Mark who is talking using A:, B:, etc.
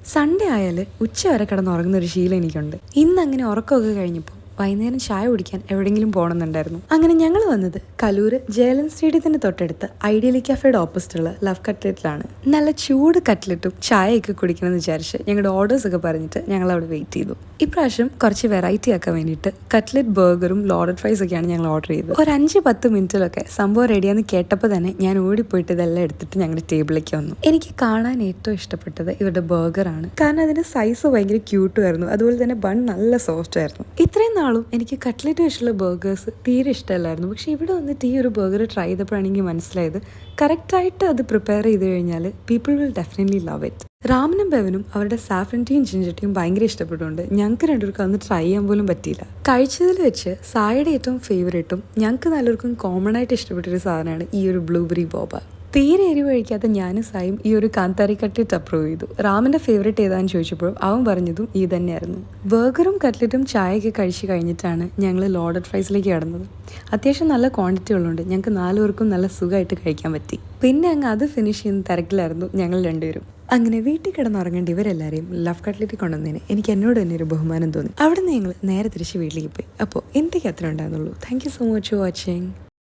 A: Sunday ആയാൽ ഉച്ച വരെ കിടന്നുറങ്ങുന്ന ഒരു ശീലം എനിക്കുണ്ട്. ഇന്ന് അങ്ങനെ ഉറക്കമൊക്കെ കഴിഞ്ഞപ്പോൾ വൈകുന്നേരം ചായ കുടിക്കാൻ എവിടെയെങ്കിലും പോകണമെന്നുണ്ടായിരുന്നു. അങ്ങനെ ഞങ്ങൾ വന്നത് കലൂർ ജയലൻ സ്റ്റേഡിയത്തിന് തൊട്ടടുത്ത് ഐഡിയലി കഫേയുടെ ഓപ്പോസിറ്റുള്ള ലവ് കട്ട്ലറ്റിലാണ്. നല്ല ചൂട് കട്ട്ലറ്റും ചായയൊക്കെ കുടിക്കണമെന്ന് വിചാരിച്ച് ഞങ്ങളുടെ ഓർഡേഴ്സ് ഒക്കെ പറഞ്ഞിട്ട് ഞങ്ങൾ അവിടെ വെയിറ്റ് ചെയ്തു. ഇപ്രാവശ്യം കുറച്ച് വെറൈറ്റി ആക്കാൻ വേണ്ടിയിട്ട് കട്ട്ലറ്റ് ബർഗറും ലോഡഡ് ഫ്രൈസ് ഒക്കെയാണ് ഞങ്ങൾ ഓർഡർ ചെയ്തത്. ഒരു 5-10 മിനിറ്റിലൊക്കെ സംഭവം റെഡിയാന്ന് കേട്ടപ്പോൾ തന്നെ ഞാൻ ഓടിപ്പോയിട്ട് ഇതെല്ലാം എടുത്തിട്ട് ഞങ്ങളുടെ ടേബിളിലേക്ക് വന്നു. എനിക്ക് കാണാൻ ഏറ്റവും ഇഷ്ടപ്പെട്ടത് ഇവരുടെ ബർഗറാണ്. കാരണം അതിന്റെ സൈസ് ഭയങ്കര ക്യൂട്ടും ആയിരുന്നു. അതുപോലെ തന്നെ ബൺ നല്ല സോഫ്റ്റ് ആയിരുന്നു. ഇത്രയും നാളും എനിക്ക് കട്ട്ലറ്റ് വെച്ചുള്ള ബർഗേഴ്സ് തീരെ ഇഷ്ടമല്ലായിരുന്നു. പക്ഷെ ഇവിടെ വന്നിട്ട് ഈ ഒരു ബർഗർ ട്രൈ ചെയ്തപ്പോഴാണ് എനിക്ക് മനസ്സിലായത് കറക്റ്റായിട്ട് അത് പ്രിപ്പയർ ചെയ്ത് കഴിഞ്ഞാൽ people will definitely love it. റാമനും ബെവനും അവരുടെ സാഫ്രൻ ടീയും ജിഞ്ചർ ഭയങ്കര ഇഷ്ടപ്പെട്ടുകൊണ്ട് ഞങ്ങൾക്ക് രണ്ടുപേർക്കും അന്ന് ട്രൈ ചെയ്യാൻ പോലും പറ്റിയില്ല. കഴിച്ചതിൽ വെച്ച് സായയുടെ ഏറ്റവും ഫേവറേറ്റും ഞങ്ങൾക്ക് നല്ലവർക്കും കോമൺ ആയിട്ട് ഇഷ്ടപ്പെട്ടൊരു സാധനമാണ് ഈ ഒരു ബ്ലൂബെറി ബോബ. തീരെ എരിവ് കഴിക്കാത്ത ഞാനും സായും ഈ ഒരു കാന്താരി കട്ട്ലറ്റ് അപ്രൂവ് ചെയ്തു. റാമിന്റെ ഫേവറേറ്റ് ഏതാന്ന് ചോദിച്ചപ്പോൾ അവൻ പറഞ്ഞതും ഈ തന്നെയായിരുന്നു. ബർഗറും കട്ട്ലറ്റും ചായയൊക്കെ കഴിച്ച് കഴിഞ്ഞിട്ടാണ് ഞങ്ങൾ ലോഡഡ് ഫ്രൈസിലേക്ക് കടന്നത്. അത്യാവശ്യം നല്ല ക്വാണ്ടിറ്റി ഉള്ളതുകൊണ്ട് ഞങ്ങൾക്ക് 4 പേർക്കും നല്ല സുഖമായിട്ട് കഴിക്കാൻ പറ്റി. പിന്നെ അങ്ങ് അത് ഫിനിഷ് ചെയ്യുന്ന തിരക്കിലായിരുന്നു ഞങ്ങൾ രണ്ടുപേരും. അങ്ങനെ വീട്ടിൽ കിടന്നുറങ്ങേണ്ട ഇവരെല്ലാവരെയും ലവ് കട്ട്ലറ്റ് കൊണ്ടുവന്നതിന് എനിക്ക് എന്നോട് തന്നെ ഒരു ബഹുമാനം തോന്നി. അവിടെ നിന്ന് ഞങ്ങൾ നേരെ തിരിച്ച് വീട്ടിലേക്ക് പോയി. അപ്പോൾ എന്തൊക്കെ അത്ര ഉണ്ടായിരുന്നുള്ളൂ. Thank you so much for watching.